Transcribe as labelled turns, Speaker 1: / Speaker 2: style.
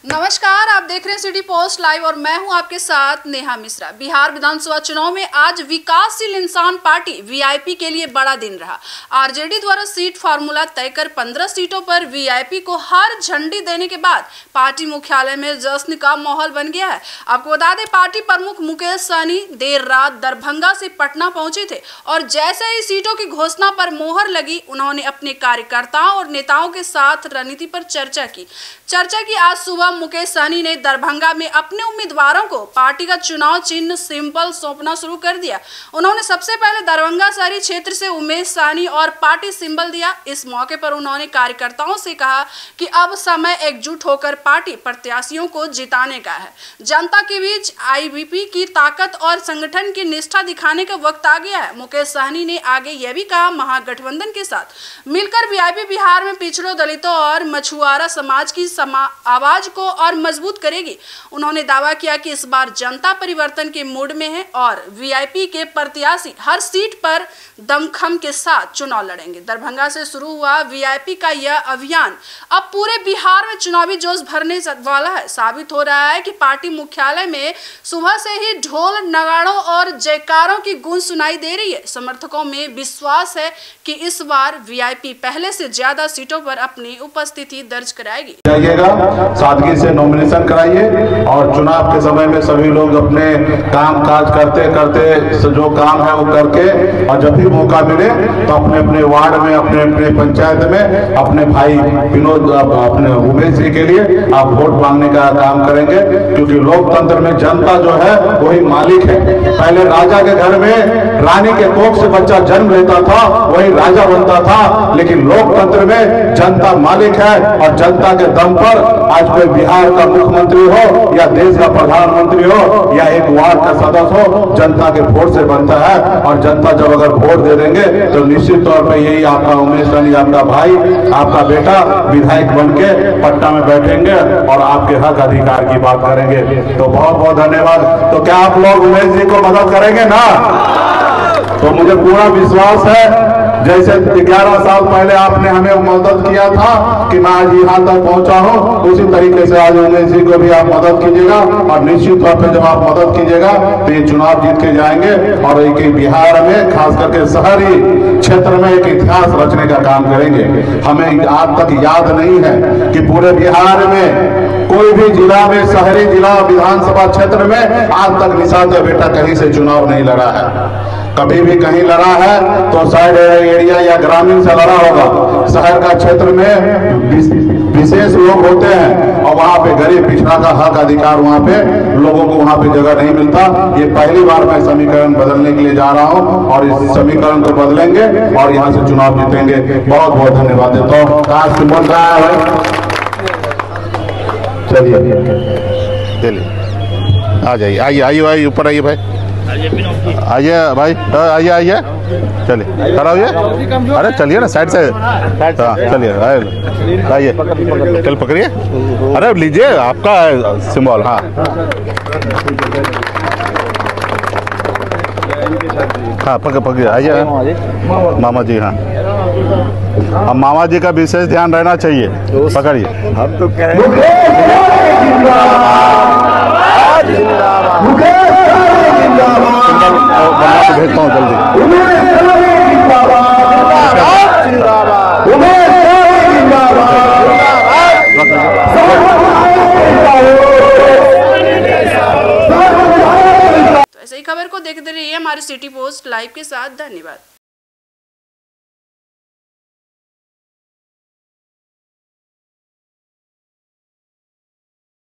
Speaker 1: नमस्कार, आप देख रहे हैं सिटी पोस्ट लाइव और मैं हूं आपके साथ नेहा मिश्रा। बिहार विधानसभा चुनाव में आज विकासशील इंसान पार्टी वीआईपी के लिए बड़ा दिन रहा। आरजेडी द्वारा सीट फार्मूला तय कर 15 सीटों पर वीआईपी को हर झंडी देने के बाद पार्टी मुख्यालय में जश्न का माहौल बन गया है। आपको बता दें, पार्टी प्रमुख मुकेश सहनी देर रात दरभंगा से पटना पहुंचे थे और जैसे ही सीटों की घोषणा पर मोहर लगी, उन्होंने अपने कार्यकर्ताओं और नेताओं के साथ रणनीति पर चर्चा की। आज सुबह मुकेश सहनी ने दरभंगा में अपने उम्मीदवारों को पार्टी का चुनाव चिन्ह सिंबल सौंपना शुरू कर दिया। उन्होंने सबसे पहले दरभंगा शहरी क्षेत्र से उमेश सहनी और पार्टी सिंबल दिया। इस मौके पर उन्होंने कार्यकर्ताओं से कहा कि अब समय एकजुट होकर पार्टी प्रत्याशियों को जिताने का है। जनता के बीच आईवीपी की ताकत और संगठन की निष्ठा दिखाने का वक्त आ गया है। मुकेश सहनी ने आगे यह भी कहा, महागठबंधन के साथ मिलकर वीआईपी बिहार में पिछड़ों, दलितों और मछुआरा समाज की आवाज को और मजबूत करेगी। उन्होंने दावा किया कि इस बार जनता परिवर्तन के मूड में है और वीआईपी के प्रत्याशी हर सीट पर दमखम के साथ चुनाव लड़ेंगे। दरभंगा से शुरू हुआ वीआईपी का यह अभियान अब पूरे बिहार में चुनावी जोश भरने वाला है। साबित हो रहा है कि पार्टी मुख्यालय में सुबह से ही ढोल, नगाड़ों और जयकारों की गूंज सुनाई दे रही है। समर्थकों में विश्वास है कि इस बार वीआईपी पहले से ज्यादा सीटों पर अपनी उपस्थिति दर्ज कराएगी।
Speaker 2: सादगी से नॉमिनेशन कराइए और चुनाव के समय में सभी लोग अपने काम काज करते करते जो काम है वो करके, और जब भी मौका मिले तो अपने अपने वार्ड में, अपने अपने पंचायत में अपने भाई विनोद, अपने उमेश जी के लिए आप वोट मांगने का काम करेंगे, क्योंकि लोकतंत्र में जनता जो है वही मालिक है। पहले राजा के घर में रानी के कोख से बच्चा जन्म लेता था, वही राजा बनता था, लेकिन लोकतंत्र में जनता मालिक है और जनता के दम पर आज कोई बिहार का मुख्यमंत्री हो या देश का प्रधानमंत्री हो या एक वार्ड का सदस्य हो, जनता के वोट से बनता है। और जनता जब अगर वोट दे देंगे तो निश्चित तौर पे यही आपका उमेश सहनी, आपका भाई, आपका बेटा विधायक बन के पटना में बैठेंगे और आपके हक अधिकार की बात करेंगे। तो बहुत बहुत धन्यवाद। तो क्या आप लोग उमेश जी को मदद करेंगे ना? तो मुझे पूरा विश्वास है, जैसे 11 साल पहले आपने हमें मदद किया था कि मैं आज यहाँ तक पहुंचा हूँ, उसी तरीके से आज उमेश जी को भी आप मदद कीजिएगा। और निश्चित तौर पे जब आप मदद कीजिएगा तो ये चुनाव जीत के जाएंगे और एक बिहार में, खास करके शहरी क्षेत्र में एक इतिहास रचने का काम करेंगे। हमें आज तक याद नहीं है कि पूरे बिहार में कोई भी जिला में, शहरी जिला विधानसभा क्षेत्र में आज तक निषाद का बेटा कहीं से चुनाव नहीं लड़ा है। कभी भी कहीं लड़ा है तो साइड एरिया या ग्रामीण से लड़ा होगा। शहर का क्षेत्र में विशेष लोग होते हैं और वहाँ पे गरीब पिछड़ा का हक अधिकार, वहाँ पे लोगों को वहाँ पे जगह नहीं मिलता। ये पहली बार मैं समीकरण बदलने के लिए जा रहा हूँ और इस समीकरण को बदलेंगे और यहाँ से चुनाव जीतेंगे। बहुत बहुत धन्यवाद देता हूँ। कहाँ से बोल रहा है भाई? चलिए आ जाइए, आइए आइए, ऊपर आइए भाई, आइए भाई, आइए चलिए, खड़ा होइए। अरे चलिए ना, साइड से, हाँ चलिए, आइए, चल पकड़िए। अरे लीजिए, आपका सिंबल। हाँ हाँ, पकड़िए, आइए मामा जी। हाँ, अब मामा जी का विशेष ध्यान रहना चाहिए। पकड़िए। हम तो कह भेजता हूँ जल्दी।
Speaker 1: तो ऐसे ही खबर को देखते रहिए हमारे सिटी पोस्ट लाइव के साथ। धन्यवाद।